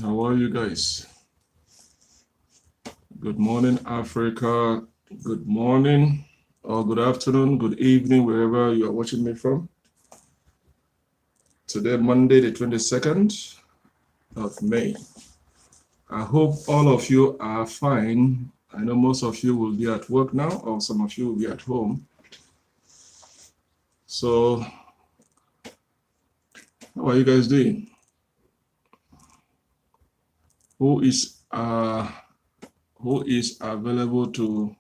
How are you guys? Good morning, Africa. Good morning, or good afternoon, good evening, wherever you are watching me from. Today, Monday, the 22nd of May. I hope all of you are fine. I know most of you will be at work now, or some of you will be at home. So, how are you guys doing? Who is available to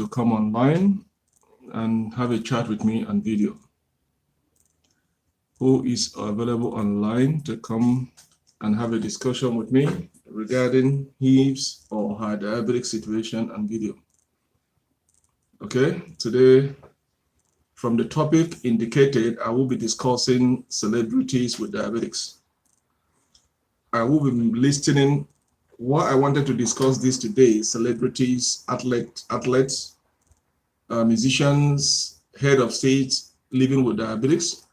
come online and have a chat with me on video? Who is available online to come and have a discussion with me regarding his or her diabetic situation and video? Okay, today, from the topic indicated, I will be discussing celebrities with diabetics. I will be listening. Why I wanted to discuss this today: celebrities, athletes, musicians, head of states living with diabetics,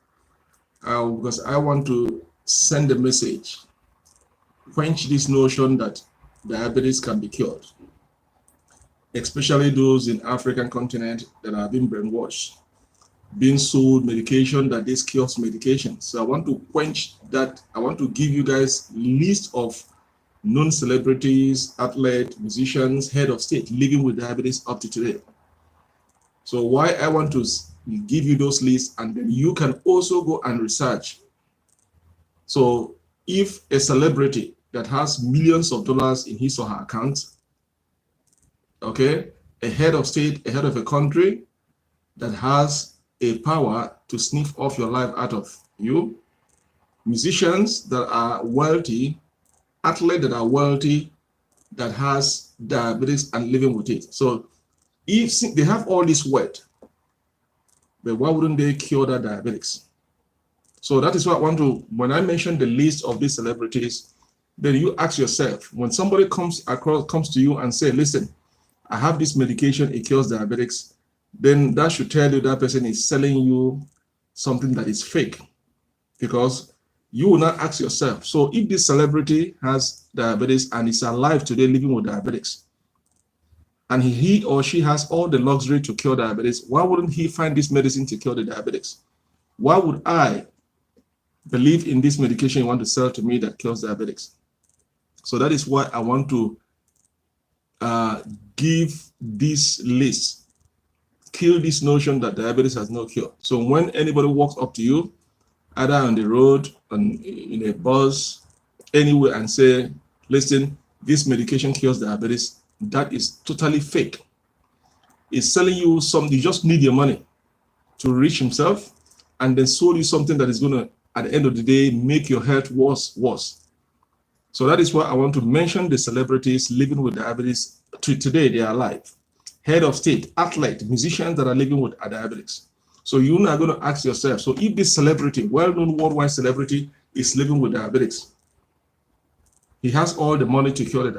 because I want to send a message, quench this notion that diabetes can be cured, especially those in African continent that have been brainwashed, being sold medication that this cures medication. So I want to quench that. I want to give you guys list of known celebrities, athletes, musicians, head of state living with diabetes up to today. So why I want to give you those lists, and then you can also go and research. So if a celebrity that has millions of dollars in his or her account, okay, a head of state, a head of a country that has a power to sniff off your life out of you, musicians that are wealthy, athletes that are wealthy, that has diabetes and living with it. So if they have all this wealth, but why wouldn't they cure that diabetics? So that is what I want to, when I mention the list of these celebrities, then you ask yourself, when somebody comes to you and say, listen, I have this medication, it cures diabetics, then that should tell you that person is selling you something that is fake, because you will not ask yourself, so if this celebrity has diabetes and is alive today living with diabetics, and he or she has all the luxury to cure diabetes, why wouldn't he find this medicine to cure the diabetics? Why would I believe in this medication you want to sell to me that cures diabetics? So that is why I want to give this list, kill this notion that diabetes has no cure. So when anybody walks up to you, either on the road, in a bus, anywhere, and say, listen, this medication cures diabetes, that is totally fake. It's selling you something, you just need your money to reach himself, and then sold you something that is going to, at the end of the day, make your health worse. So that is why I want to mention the celebrities living with diabetes. Today, they are alive. Head of state, athlete, musicians that are living with diabetics. So you're not going to ask yourself, so if this celebrity, well-known worldwide celebrity, is living with diabetics, he has all the money to cure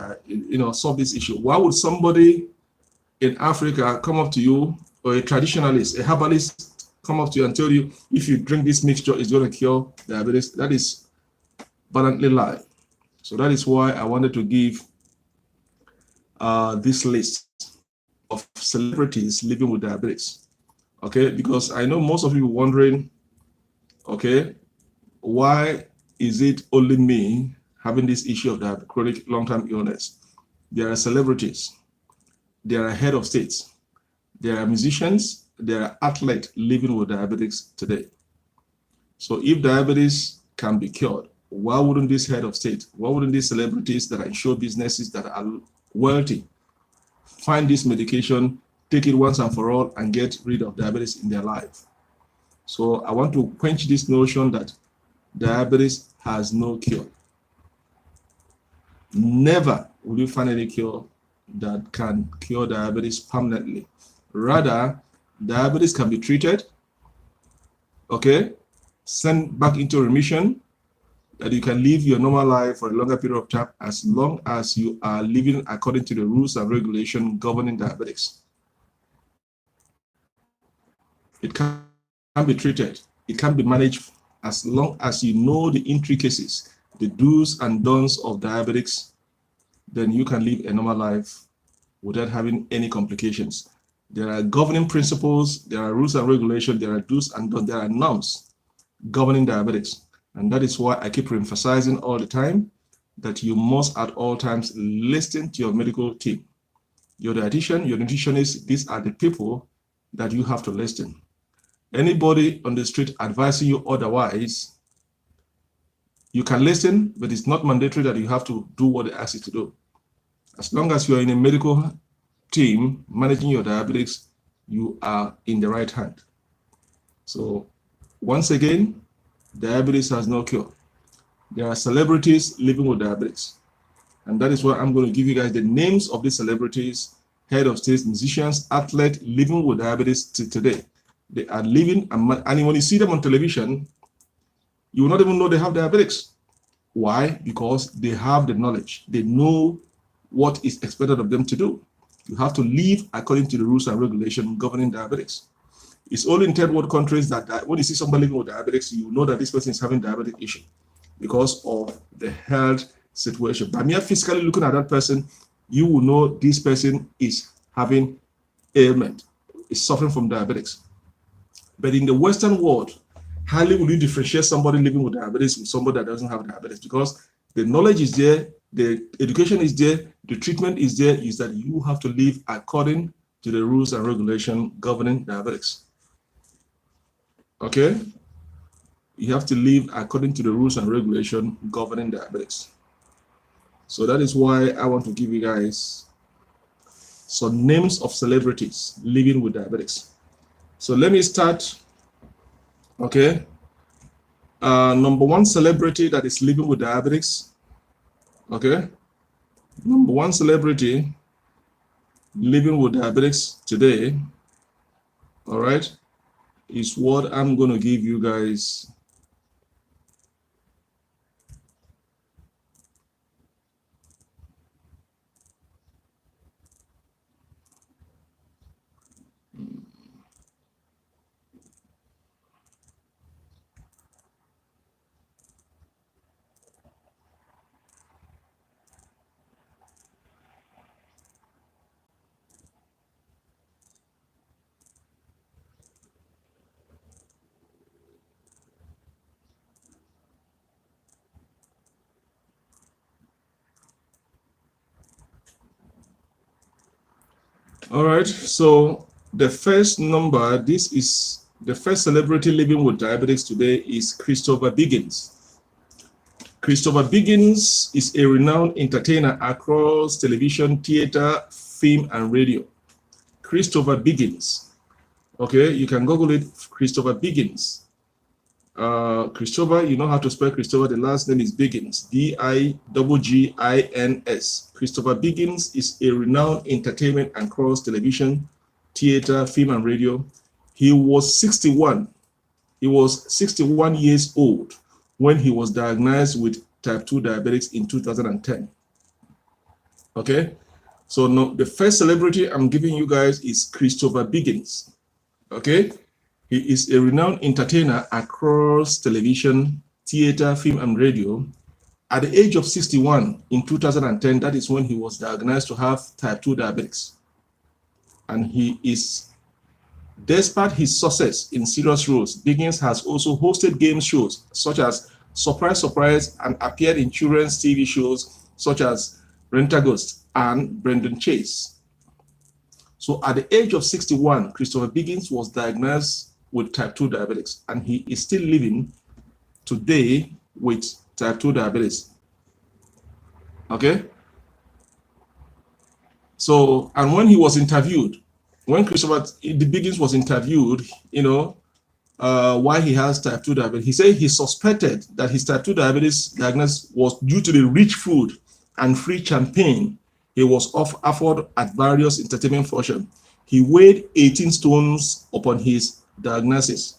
solve this issue, why would somebody in Africa come up to you, or a traditionalist, a herbalist, come up to you and tell you, if you drink this mixture, it's going to cure diabetes? That is blatantly lie. So that is why I wanted to give this list of celebrities living with diabetes. Okay, because I know most of you wondering, okay, why is it only me having this issue of chronic long-term illness? There are celebrities, there are head of states, there are musicians, there are athletes living with diabetes today. So if diabetes can be cured, why wouldn't this head of state, why wouldn't these celebrities that are in show businesses that are wealthy find this medication, take it once and for all, and get rid of diabetes in their life? So I want to quench this notion that diabetes has no cure. Never will you find any cure that can cure diabetes permanently. Rather, diabetes can be treated, okay, sent back into remission, that you can live your normal life for a longer period of time, as long as you are living according to the rules and regulations governing diabetics. It can be treated. It can be managed as long as you know the intricacies, the do's and don'ts of diabetics. Then you can live a normal life without having any complications. There are governing principles, there are rules and regulations, there are do's and don'ts, there are norms governing diabetics. And that is why I keep emphasizing all the time that you must at all times listen to your medical team. Your dietitian, your nutritionist, these are the people that you have to listen. Anybody on the street advising you otherwise, you can listen, but it's not mandatory that you have to do what they ask you to do. As long as you're in a medical team managing your diabetics, you are in the right hand. So once again, diabetes has no cure. There are celebrities living with diabetics. And that is why I'm going to give you guys the names of these celebrities, head of states, musicians, athletes living with diabetes till today. They are living, and when you see them on television, you will not even know they have diabetics. Why? Because they have the knowledge. They know what is expected of them to do. You have to live according to the rules and regulations governing diabetics. It's only in third world countries that when you see somebody living with diabetics, you know that this person is having diabetic issue because of the health situation. By mere physically looking at that person, you will know this person is having ailment, is suffering from diabetics. But in the Western world, hardly will you differentiate somebody living with diabetes with somebody that doesn't have diabetes, because the knowledge is there, the education is there, the treatment is there, is that you have to live according to the rules and regulations governing diabetics. Okay? You have to live according to the rules and regulations governing diabetics. So that is why I want to give you guys some names of celebrities living with diabetics. So let me start. Okay. Number one celebrity that is living with diabetics. Okay. Number one celebrity living with diabetics today, all right, is what I'm going to give you guys. All right, so the first number, this is the first celebrity living with diabetics today, is Christopher Biggins. Christopher Biggins is a renowned entertainer across television, theater, film, and radio. Christopher Biggins. Okay, you can Google it, Christopher Biggins. Christopher, you know how to spell Christopher. The last name is Biggins, Biggins. Christopher Biggins is a renowned entertainment across television, theater, film, and radio. He was 61. He was 61 years old when he was diagnosed with type 2 diabetes in 2010. Okay, so now the first celebrity I'm giving you guys is Christopher Biggins. Okay. He is a renowned entertainer across television, theater, film, and radio. At the age of 61 in 2010, that is when he was diagnosed to have type 2 diabetes. And he is, despite his success in serious roles, Biggins has also hosted game shows such as Surprise Surprise and appeared in children's TV shows such as Rent-A-Ghost and Brendan Chase. So at the age of 61, Christopher Biggins was diagnosed with type 2 diabetes, and he is still living today with type 2 diabetes. Okay. So, and when he was interviewed, when Christopher Biggins was interviewed, you know, why he has type 2 diabetes, he said he suspected that his type 2 diabetes diagnosis was due to the rich food and free champagne he was offered at various entertainment functions. He weighed 18 stones upon his diagnosis.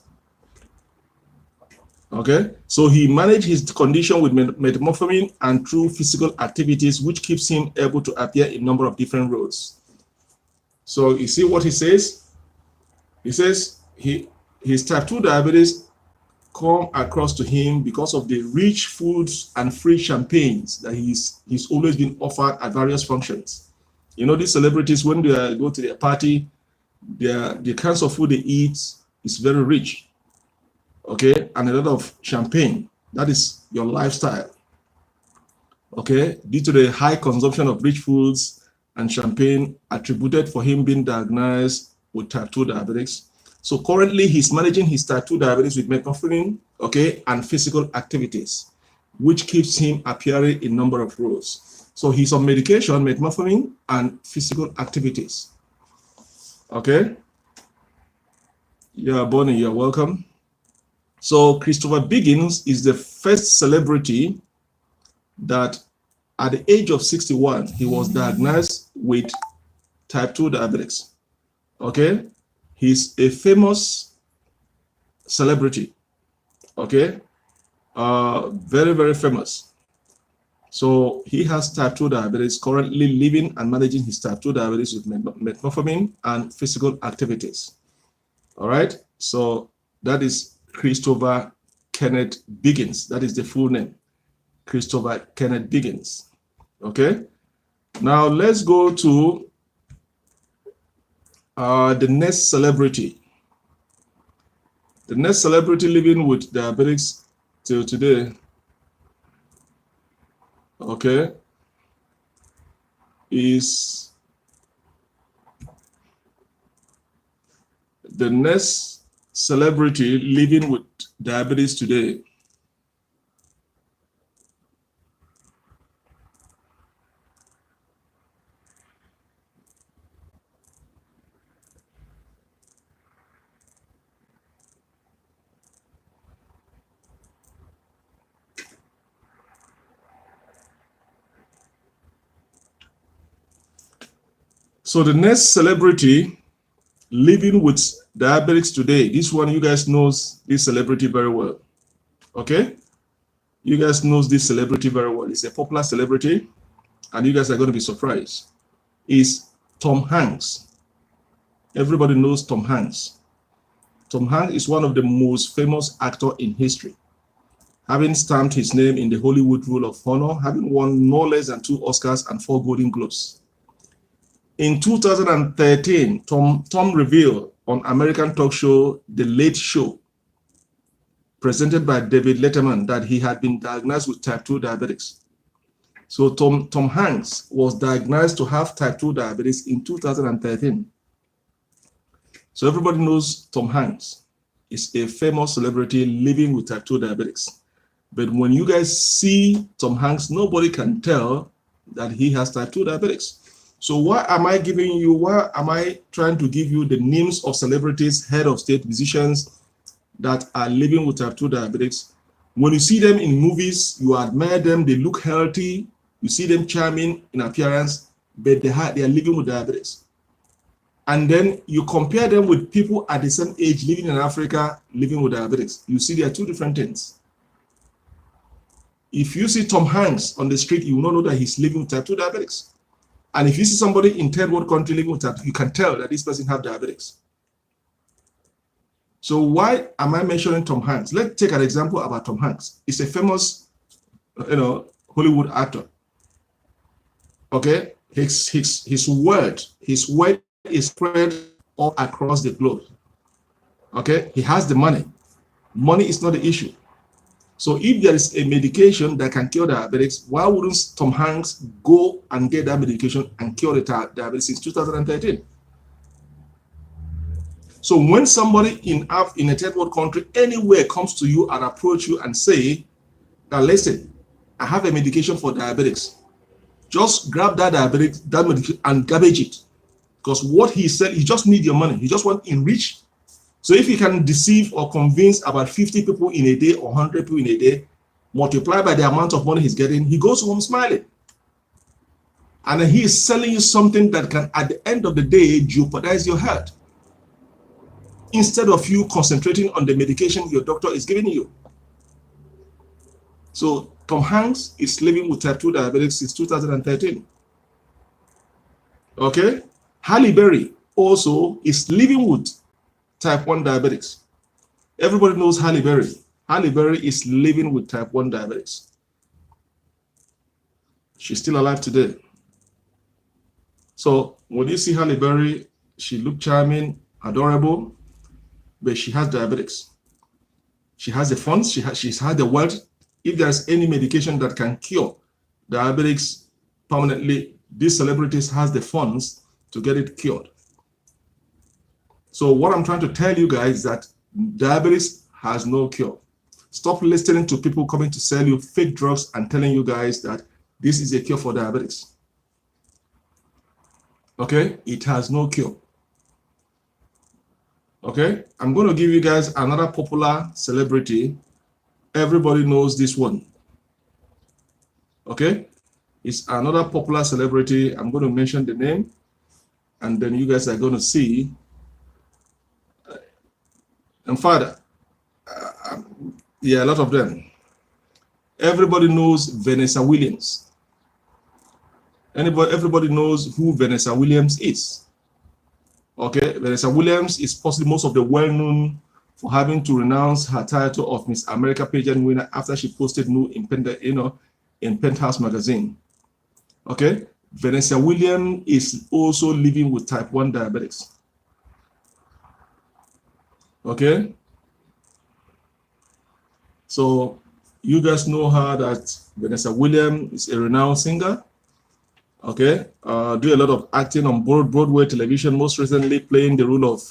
Okay, so he managed his condition with metformin and through physical activities, which keeps him able to appear in a number of different roles. So you see what he says? He says his type 2 diabetes come across to him because of the rich foods and free champagnes that he's always been offered at various functions. You know, these celebrities, when they go to their party, the kinds of food they eat is very rich, okay, and a lot of champagne. That is your lifestyle, okay, due to the high consumption of rich foods and champagne attributed for him being diagnosed with type 2 diabetes. So currently he's managing his type 2 diabetes with metformin, okay, and physical activities, which keeps him appearing in a number of roles. So he's on medication, metformin, and physical activities. Okay. Yeah, Bonnie, you're welcome. So Christopher Biggins is the first celebrity that at the age of 61, he was diagnosed with type 2 diabetes. Okay. He's a famous celebrity. Okay. Very, very famous. So he has type 2 diabetes, currently living and managing his type 2 diabetes with metformin and physical activities. All right. So that is Christopher Kenneth Biggins. That is the full name, Christopher Kenneth Biggins. Okay. Now let's go to the next celebrity. The next celebrity living with diabetes till today, okay, is the next celebrity living with diabetes today. So the next celebrity living with diabetes today, this one, you guys knows this celebrity very well. Okay, you guys knows this celebrity very well. It's a popular celebrity, and you guys are going to be surprised. Is Tom Hanks. Everybody knows Tom Hanks. Tom Hanks is one of the most famous actors in history, having stamped his name in the Hollywood Roll of Honor, having won no less than 2 Oscars and 4 Golden Globes. In 2013, Tom revealed on American talk show The Late Show, presented by David Letterman, that he had been diagnosed with type 2 diabetes. So Tom Hanks was diagnosed to have type 2 diabetes in 2013. So everybody knows Tom Hanks is a famous celebrity living with type 2 diabetes. But when you guys see Tom Hanks, nobody can tell that he has type 2 diabetes. So why am I trying to give you the names of celebrities, head of state, musicians that are living with type 2 diabetes? When you see them in movies, you admire them, they look healthy, you see them charming in appearance, but they are living with diabetes. And then you compare them with people at the same age living in Africa, living with diabetes. You see there are 2 different things. If you see Tom Hanks on the street, you will not know that he's living with type 2 diabetes. And if you see somebody in third world country living with type 2, you can tell that this person has diabetes. So why am I mentioning Tom Hanks? Let's take an example about Tom Hanks. He's a famous, Hollywood actor. Okay, his word is spread all across the globe. Okay, he has the money. Money is not the issue. So if there is a medication that can cure diabetes, why wouldn't Tom Hanks go and get that medication and cure the diabetes since 2013? So when somebody in a third world country anywhere comes to you and approach you and say, now listen, I have a medication for diabetes, just grab that medication and garbage it. Because what he said, he just needs your money. He just wants to enrich. So if he can deceive or convince about 50 people in a day or 100 people in a day, multiply by the amount of money he's getting, he goes home smiling. And then he is selling you something that can, at the end of the day, jeopardize your health, instead of you concentrating on the medication your doctor is giving you. So Tom Hanks is living with type 2 diabetes since 2013. Okay? Halle Berry also is living with type 1 diabetics. Everybody knows Halle Berry. Halle Berry is living with type 1 diabetes. She's still alive today. So when you see Halle Berry, she looks charming, adorable, but she has diabetics. She has the funds, she's had the wealth. If there's any medication that can cure diabetics permanently, these celebrities has the funds to get it cured. So what I'm trying to tell you guys is that diabetes has no cure. Stop listening to people coming to sell you fake drugs and telling you guys that this is a cure for diabetes. Okay, it has no cure. Okay, I'm going to give you guys another popular celebrity. Everybody knows this one. Okay, it's another popular celebrity. I'm going to mention the name, and then you guys are going to see. And father, yeah, a lot of them. Everybody knows Vanessa Williams. Everybody knows who Vanessa Williams is. Okay, Vanessa Williams is possibly most of the well-known for having to renounce her title of Miss America pageant winner after she posted nude in Penthouse magazine. Okay, Vanessa Williams is also living with type 1 diabetics. Okay, so you guys know her, that Vanessa Williams is a renowned singer. Okay, do a lot of acting on Broadway television, most recently playing the role of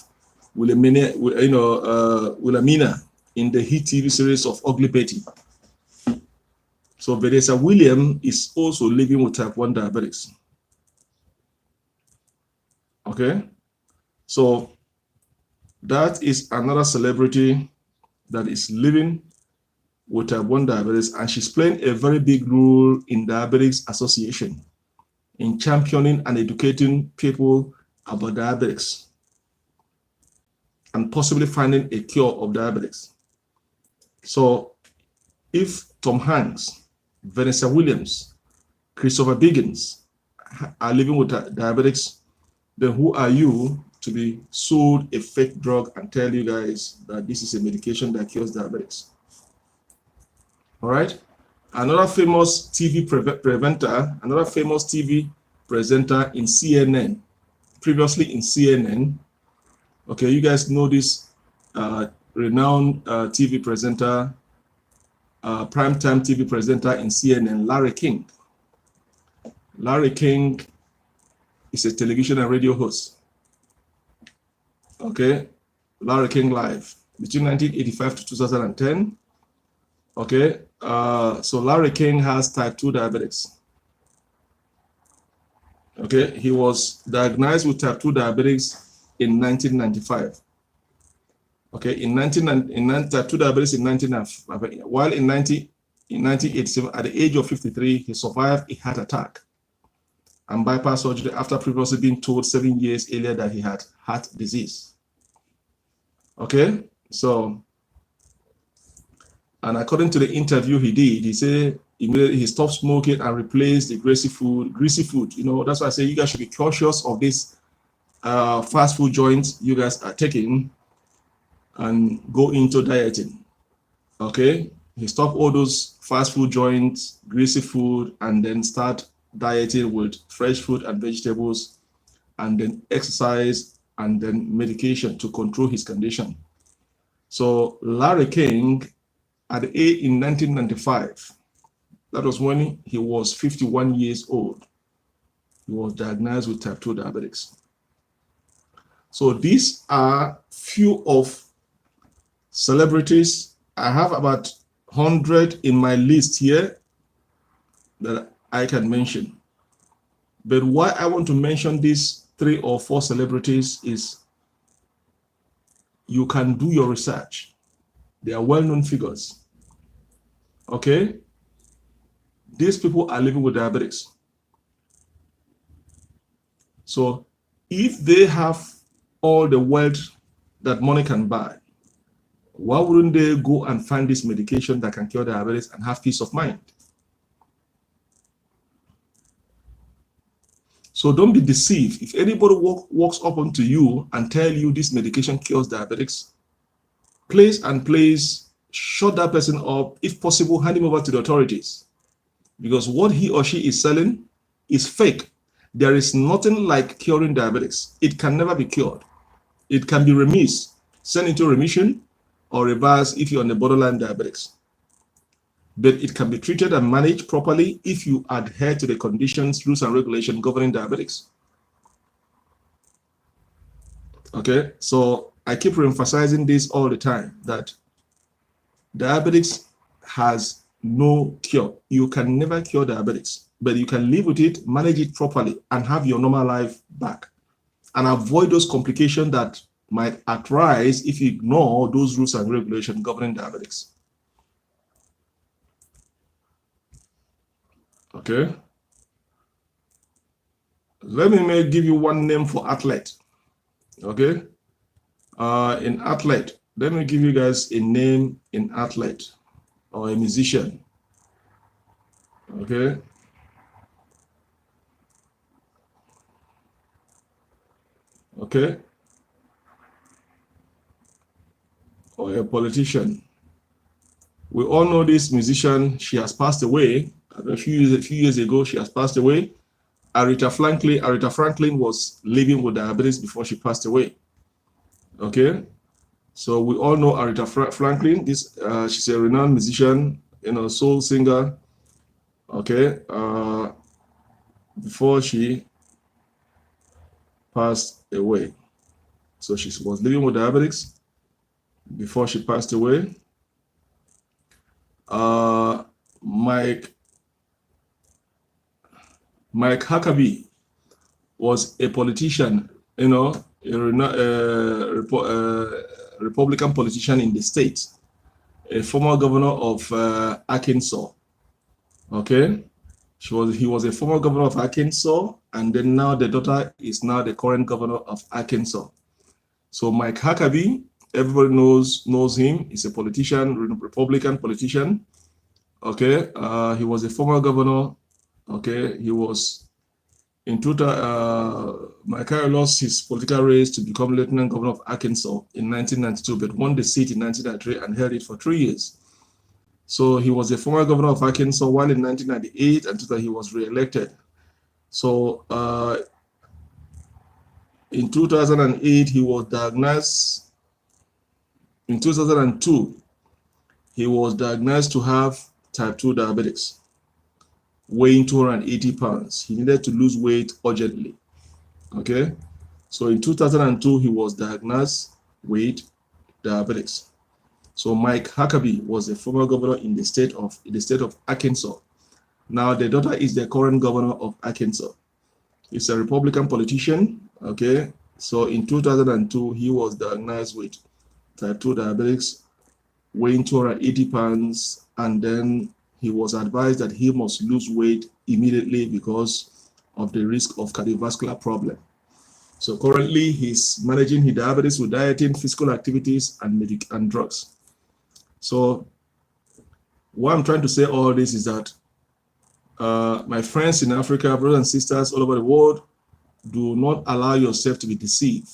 Wilhelmina in the hit TV series of Ugly Betty. So Vanessa Williams is also living with type 1 diabetics. Okay, so that is another celebrity that is living with type 1 diabetes, and she's playing a very big role in Diabetics Association, in championing and educating people about diabetics and possibly finding a cure of diabetics. So if Tom Hanks, Vanessa Williams, Christopher Biggins are living with diabetics, then who are you to be sold a fake drug and tell you guys that this is a medication that cures diabetics? All right. Another famous TV presenter in CNN, previously in CNN. Okay, you guys know this renowned TV presenter, primetime TV presenter in CNN, Larry King. Larry King is a television and radio host. Okay, Larry King Live between 1985 to 2010. Okay, so Larry King has type 2 diabetics. Okay, he was diagnosed with type 2 diabetics in 1995. Okay, type 2 diabetes in 1995. While in 1987, at the age of 53, he survived a heart attack and bypass surgery after previously being told 7 years earlier that he had heart disease. Okay, so, and according to the interview he did, he said immediately he stopped smoking and replaced the greasy food. You know, that's why I say you guys should be cautious of this fast food joints you guys are taking and go into dieting. Okay, he stopped all those fast food joints, greasy food, and then start dieting with fresh fruit and vegetables, and then exercise, and then medication to control his condition. So Larry King, at the age in 1995, that was when he was 51 years old, he was diagnosed with type 2 diabetics. So these are few of celebrities. I have about 100 in my list here that I can mention. But why I want to mention these 3 or 4 celebrities is you can do your research. They are well-known figures. Okay? These people are living with diabetics. So if they have all the wealth that money can buy, why wouldn't they go and find this medication that can cure diabetes and have peace of mind? So don't be deceived. If anybody walks up onto you and tell you this medication cures diabetics, please shut that person up. If possible, hand him over to the authorities, because what he or she is selling is fake. There is nothing like curing diabetes. It can never be cured. It can be remitted, sent into remission, or reversed if you're on the borderline diabetics. But it can be treated and managed properly if you adhere to the conditions, rules, and regulations governing diabetics. Okay, so I keep emphasizing this all the time, that diabetics has no cure. You can never cure diabetics, but you can live with it, manage it properly, and have your normal life back, and avoid those complications that might arise if you ignore those rules and regulations governing diabetics. Okay. Let me give you one name for athlete. Okay. In athlete, let me give you guys a name in athlete or a musician. Okay. Okay. Or a politician. We all know this musician. She has passed away. A few years ago, she has passed away. Aretha Franklin was living with diabetes before she passed away. Okay, so we all know Aretha Franklin. She's a renowned musician, soul singer. Okay, before she passed away, so she was living with diabetes before she passed away. Mike Huckabee was a politician, a Republican politician in the state, a former governor of Arkansas. Okay, he was a former governor of Arkansas, and then now the daughter is now the current governor of Arkansas. So Mike Huckabee, everybody knows him. He's a politician, Republican politician. Okay, he was a former governor. Okay, he was in Mike lost his political race to become lieutenant governor of Arkansas in 1992, but won the seat in 1993 and held it for 3 years. So he was a former governor of Arkansas, while in 1998 and 2000 he was re-elected. So in 2008 he was diagnosed. In 2002 he was diagnosed to have type 2 diabetics, weighing 280 pounds. He needed to lose weight urgently. Okay, so in 2002 he was diagnosed with diabetics. So Mike Huckabee was a former governor in the state of Arkansas. Now the daughter is the current governor of Arkansas. He's a Republican politician. Okay, so in 2002 he was diagnosed with type 2 diabetics, weighing 280 pounds, and then he was advised that he must lose weight immediately because of the risk of cardiovascular problem. So currently he's managing his diabetes with dieting, physical activities, and drugs. So what I'm trying to say all this is that my friends in Africa, brothers and sisters all over the world, do not allow yourself to be deceived.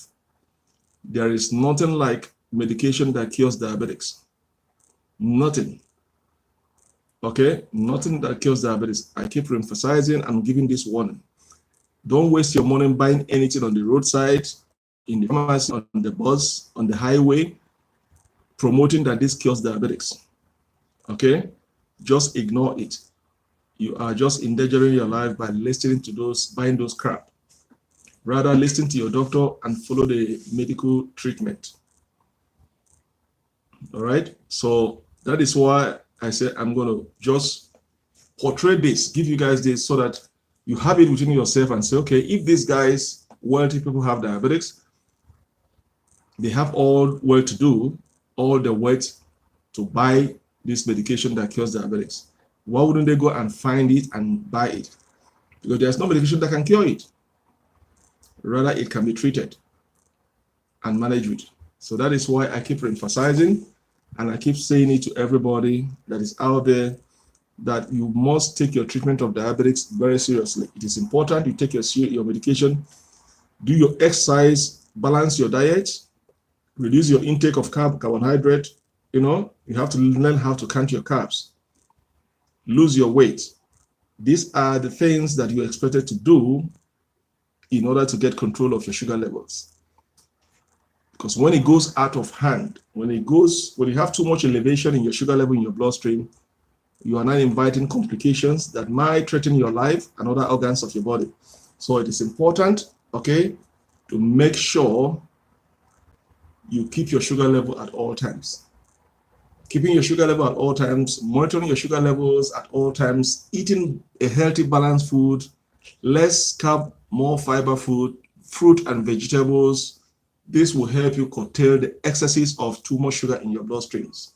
There is nothing like medication that cures diabetics. Nothing. Okay, nothing that cures diabetes. I keep emphasizing and giving this warning. Don't waste your money buying anything on the roadside, in the pharmacy, on the bus, on the highway, promoting that this cures diabetics. Okay, just ignore it. You are just endangering your life by listening to buying those crap. Rather, listen to your doctor and follow the medical treatment. All right, so that is why I said I'm going to just portray this, give you guys this, so that you have it within yourself and say, okay, if these guys, wealthy people, have diabetics, they have all well-to-do, all the wealth to buy this medication that cures diabetics. Why wouldn't they go and find it and buy it? Because there's no medication that can cure it. Rather, it can be treated and managed with. So that is why I keep emphasizing, and I keep saying it to everybody that is out there, that you must take your treatment of diabetics very seriously. It is important you take your medication, do your exercise, balance your diet, Reduce your intake of carbohydrate. You have to learn how to count your carbs. Lose your weight. These are the things that you're expected to do in order to get control of your sugar levels. Because when it goes out of hand, when you have too much elevation in your sugar level in your bloodstream, you are now inviting complications that might threaten your life and other organs of your body. So it is important, okay, to make sure you keep your sugar level at all times. Keeping your sugar level at all times, monitoring your sugar levels at all times, eating a healthy, balanced food, less carb, more fiber food, fruit and vegetables. This will help you curtail the excesses of too much sugar in your bloodstreams.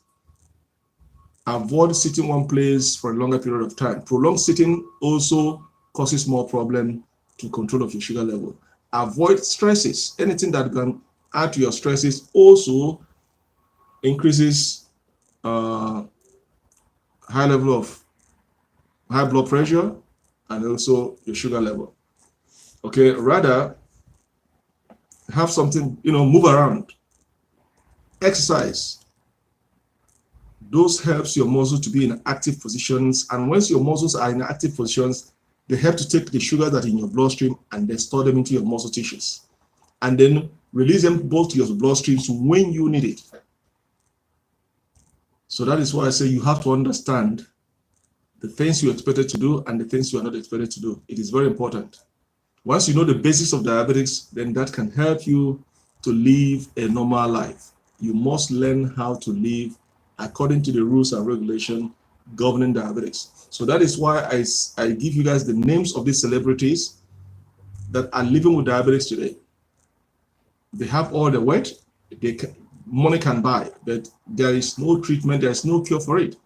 Avoid sitting one place for a longer period of time. Prolonged sitting also causes more problem to control of your sugar level. Avoid stresses. Anything that can add to your stresses also increases high level of high blood pressure and also your sugar level. Okay, rather have something, move around, exercise. Those helps your muscles to be in active positions, and once your muscles are in active positions, they help to take the sugar that are in your bloodstream and then store them into your muscle tissues, and then release them both to your bloodstreams when you need it. So that is why I say you have to understand the things you're expected to do and the things you are not expected to do. It is very important. Once you know the basics of diabetics, then that can help you to live a normal life. You must learn how to live according to the rules and regulations governing diabetics. So that is why I give you guys the names of these celebrities that are living with diabetics today. They have all the weight money can buy, but there is no treatment, there is no cure for it.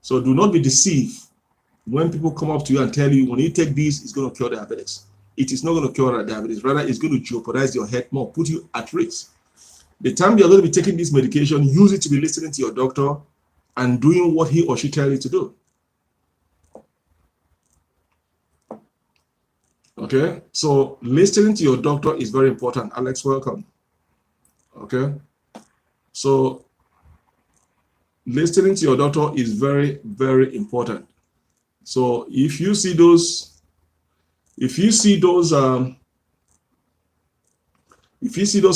So do not be deceived when people come up to you and tell you, when you take this, it's going to cure diabetics. It is not going to cure diabetes. Rather, it's going to jeopardize your health more, put you at risk. The time you're going to be taking this medication, use it to be listening to your doctor and doing what he or she tells you to do. Okay, so listening to your doctor is very important. Alex, welcome. Okay, so listening to your doctor is very, very important. So if you see those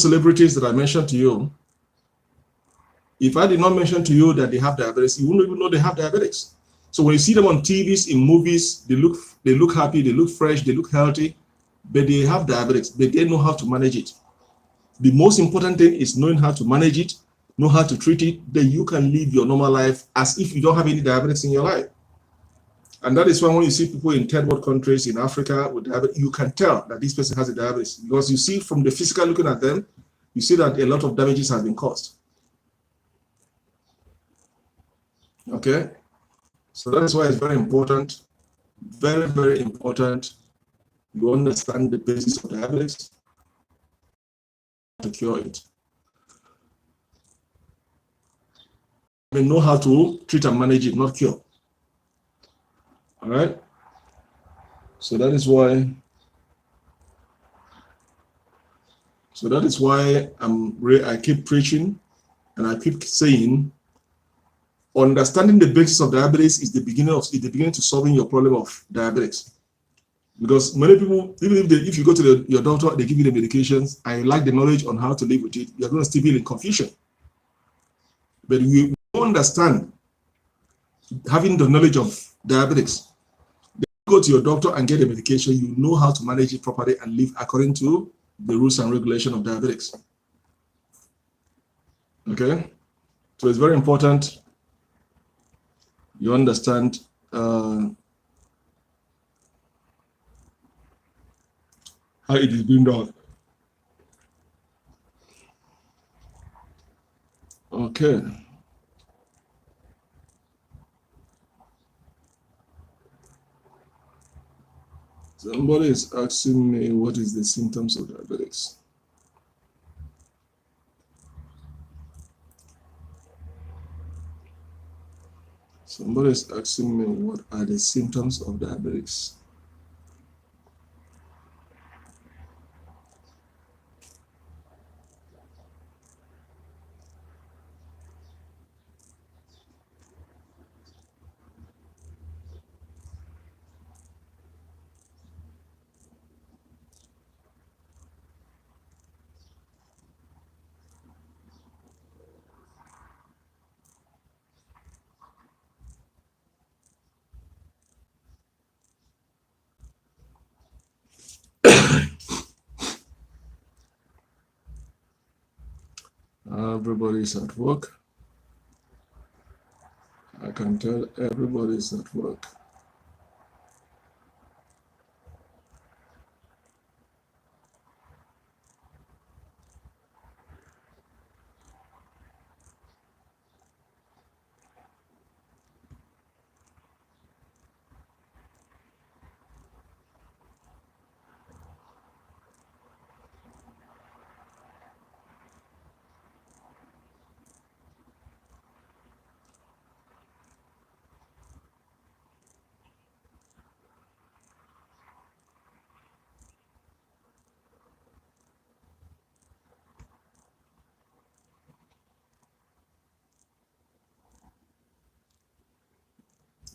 celebrities that I mentioned to you, if I did not mention to you that they have diabetes, you wouldn't even know they have diabetes. So when you see them on TVs, in movies, they look happy, they look fresh, they look healthy, but they have diabetes, but they know how to manage it. The most important thing is knowing how to manage it, know how to treat it, then you can live your normal life as if you don't have any diabetes in your life. And that is why when you see people in third world countries, in Africa with diabetes, you can tell that this person has a diabetes, because you see from the physical looking at them, you see that a lot of damages have been caused. Okay, so that is why it's very important, very, very important, you understand the basis of diabetes to cure it. We know how to treat and manage it, not cure. All right. So that is why. I keep preaching, and I keep saying, understanding the basis of diabetes is the beginning to solving your problem of diabetes. Because many people, even if you go to your doctor, they give you the medications, and you lack the knowledge on how to live with it, you're going to still be in confusion. But you understand, having the knowledge of diabetics, go to your doctor and get the medication, you know how to manage it properly and live according to the rules and regulation of diabetics. Okay, so it's very important you understand how it is being done. Okay. Somebody is asking me what is the symptoms of diabetics. Somebody is asking me what are the symptoms of diabetics. Everybody's at work. I can tell everybody's at work.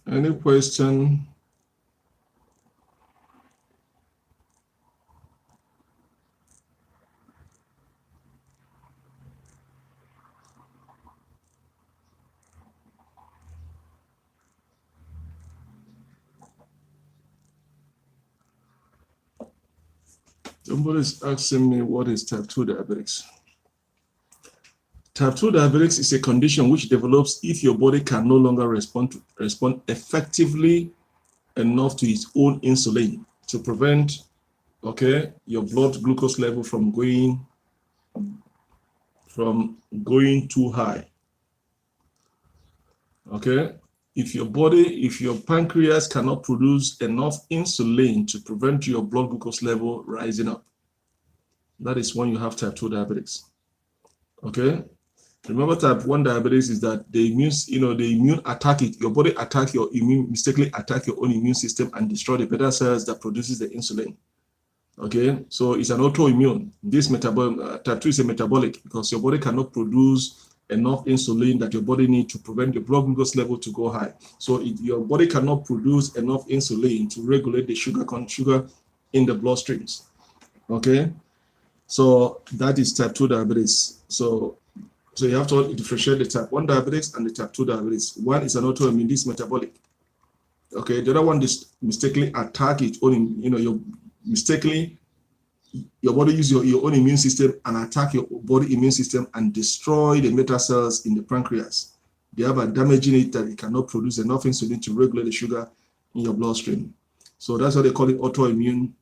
Any question? Somebody's asking me what is type 2 diabetics. Type 2 diabetics is a condition which develops if your body can no longer respond effectively enough to its own insulin to prevent, okay, your blood glucose level from going too high. Okay, if your pancreas cannot produce enough insulin to prevent your blood glucose level rising up, that is when you have type 2 diabetics. Okay, remember type 1 diabetes is that the immune attack it. Your body mistakenly attack your own immune system and destroy the beta cells that produces the insulin. Okay, so it's an autoimmune. This type 2 is a metabolic because your body cannot produce enough insulin that your body needs to prevent your blood glucose level to go high. So your body cannot produce enough insulin to regulate the sugar in the bloodstreams. Okay, so that is type 2 diabetes. So you have to differentiate the type 1 diabetes and the type 2 diabetes. One is an autoimmune, this metabolic. Okay, the other one is mistakenly attack its own, your body use your own immune system and attack your body immune system and destroy the beta cells in the pancreas. They have a damaging it that it cannot produce enough insulin to regulate the sugar in your bloodstream. So that's why they call it autoimmune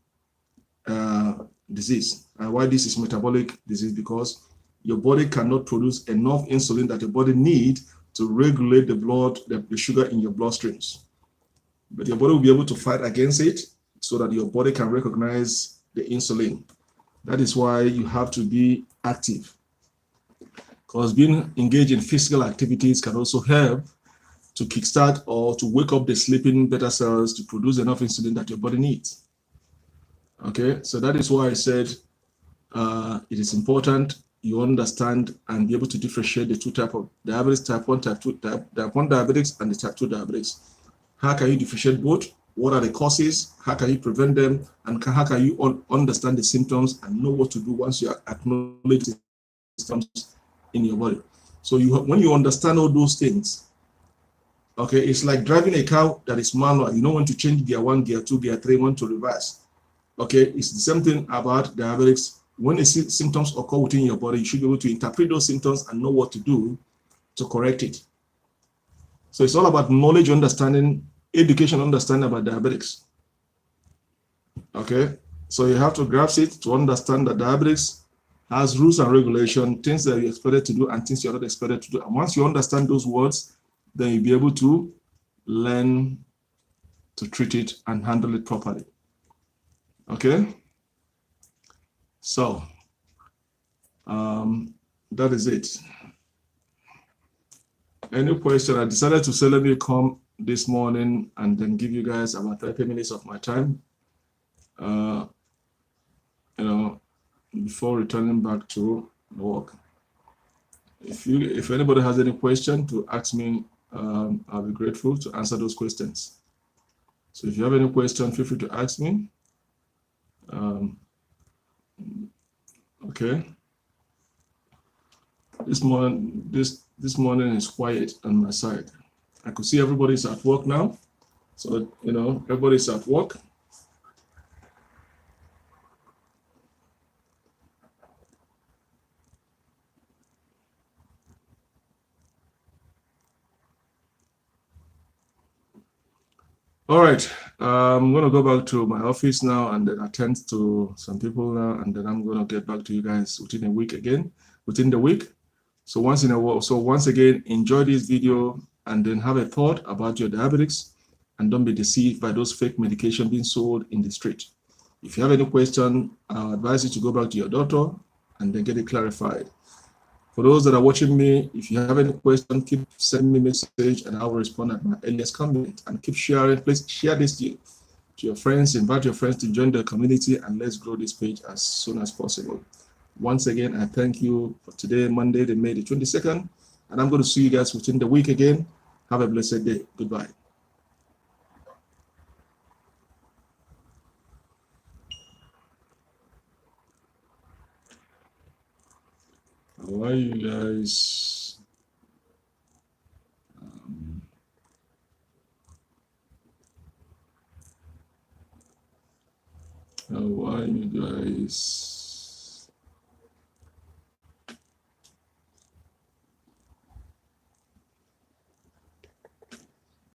disease. And why this is metabolic disease, because your body cannot produce enough insulin that your body needs to regulate the sugar in your bloodstreams. But your body will be able to fight against it so that your body can recognize the insulin. That is why you have to be active, because being engaged in physical activities can also help to kickstart or to wake up the sleeping beta cells to produce enough insulin that your body needs. Okay, so that is why I said it is important you understand and be able to differentiate the two types of diabetes, type 1, type 2, type 1 diabetics and the type 2 diabetics. How can you differentiate both? What are the causes? How can you prevent them? And how can you understand the symptoms and know what to do once you acknowledge the symptoms in your body? So when you understand all those things, okay, it's like driving a car that is manual. You know when to change gear 1, gear 2, gear 3, when to reverse. Okay, it's the same thing about diabetics. When the symptoms occur within your body, you should be able to interpret those symptoms and know what to do to correct it. So it's all about knowledge, understanding, education, understanding about diabetics. Okay, so you have to grasp it to understand that diabetics has rules and regulation, things that you're expected to do and things you're not expected to do. And once you understand those words, then you'll be able to learn to treat it and handle it properly. Okay, so that is it. Any question? I decided to say let me come this morning and then give you guys about 30 minutes of my time, before returning back to work. If anybody has any question to ask me, I'll be grateful to answer those questions. So if you have any question, feel free to ask me. Okay. This morning is quiet on my side. I could see everybody's at work now. So, everybody's at work. All right, I'm going to go back to my office now and then attend to some people now, and then I'm going to get back to you guys within a week again, within the week. So once again, enjoy this video and then have a thought about your diabetics, and don't be deceived by those fake medication being sold in the street. If you have any question, I advise you to go back to your doctor and then get it clarified. For those that are watching me, if you have any question, keep sending me message and I will respond at my earliest convenience. And keep sharing. Please share this to your friends, invite your friends to join the community, and let's grow this page as soon as possible. Once again, I thank you for today, Monday, May the 22nd, and I'm going to see you guys within the week again. Have a blessed day. Goodbye. How are you guys? How are you guys?